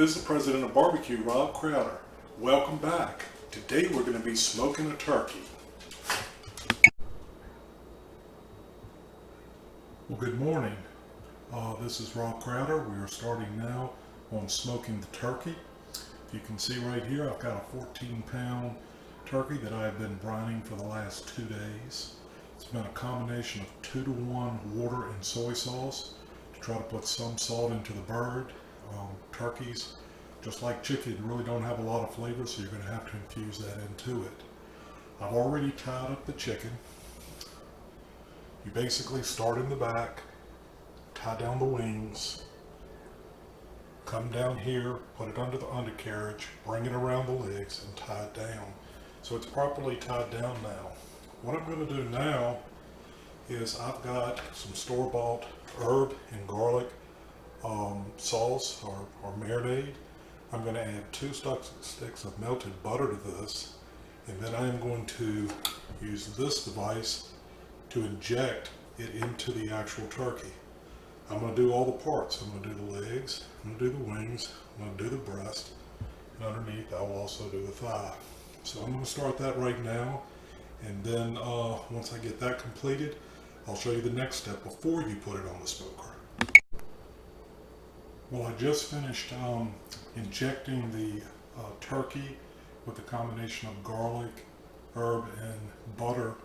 This is the President of Barbecue, Rob Crowder. Welcome back. Today we're going to be smoking a turkey. Well, good morning. This is Rob Crowder. We are starting now on smoking the turkey. If you can see right here, I've got a 14-pound turkey that I've been brining for the last 2 days. It's been a combination of 2-to-1 water and soy sauce to try to put some salt into the bird. Turkeys, just like chicken, really don't have a lot of flavor, so you're going to have to infuse that into it. I've already tied up the chicken. You basically start in the back, tie down the wings, come down here, put it under the undercarriage, bring it around the legs, and tie it down. So it's properly tied down now. What I'm going to do now is I've got some store-bought herb and garlic sauce or marinade. I'm going to add 2 sticks of melted butter to this, and then I am going to use this device to inject it into the actual turkey. I'm going to do all the parts. I'm going to do the legs, I'm going to do the wings, I'm going to do the breast, and underneath I will also do the thigh. So I'm going to start that right now, and then once I get that completed, I'll show you the next step before you put it on the smoker. Well, I just finished injecting the turkey with a combination of garlic, herb, and butter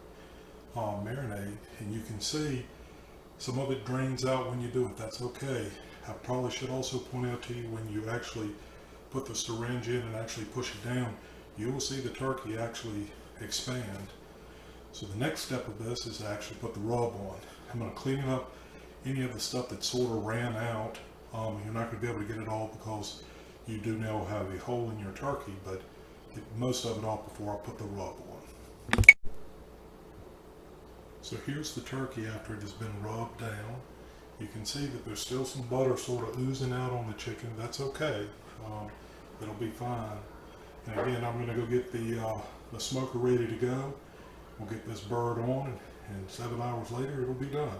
marinade, and you can see some of it drains out when you do it. That's okay. I probably should also point out to you, when you actually put the syringe in and actually push it down, you will see the turkey actually expand. So the next step of this is to actually put the rub on. I'm going to clean it up, any of the stuff that sort of ran out. You're not going to be able to get it all because you do now have a hole in your turkey, but get most of it off before I put the rub on. So here's the turkey after it has been rubbed down. You can see that there's still some butter sort of oozing out on the chicken. That's okay. It'll be fine. And again, I'm going to go get the smoker ready to go. We'll get this bird on, and 7 hours later it'll be done.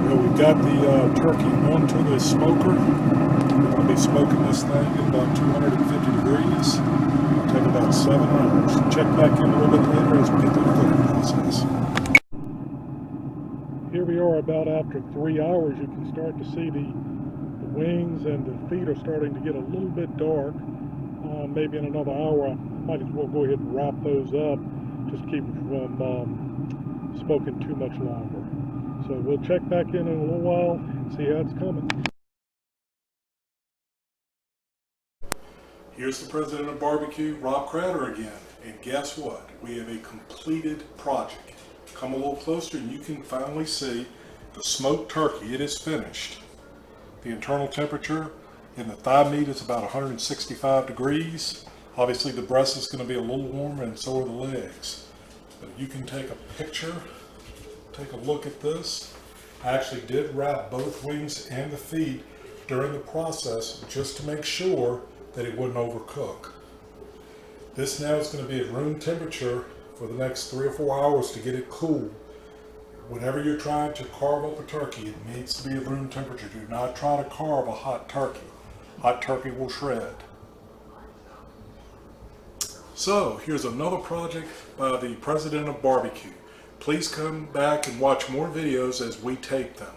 Well, we've got the turkey onto the smoker. We're going to be smoking this thing at about 250 degrees. It'll take about 7 hours. Check back in a little bit later as we get through the cooking process. Here we are about after 3 hours. You can start to see the wings and the feet are starting to get a little bit dark. Maybe in another hour, I might as well go ahead and wrap those up, just keep it from smoking too much longer. So we'll check back in a little while and see how it's coming. Here's the President of Barbecue, Rob Crowder again. And guess what? We have a completed project. Come a little closer and you can finally see the smoked turkey. It is finished. The internal temperature in the thigh meat is about 165 degrees. Obviously the breast is going to be a little warmer, and so are the legs. But you can take a picture, take a look at this. I actually did wrap both wings and the feet during the process just to make sure that it wouldn't overcook. This now is going to be at room temperature for the next 3 or 4 hours to get it cool. Whenever you're trying to carve up a turkey, it needs to be at room temperature. Do not try to carve a hot turkey. Hot turkey will shred. So here's another project by the President of Barbecue. Please come back and watch more videos as we tape them.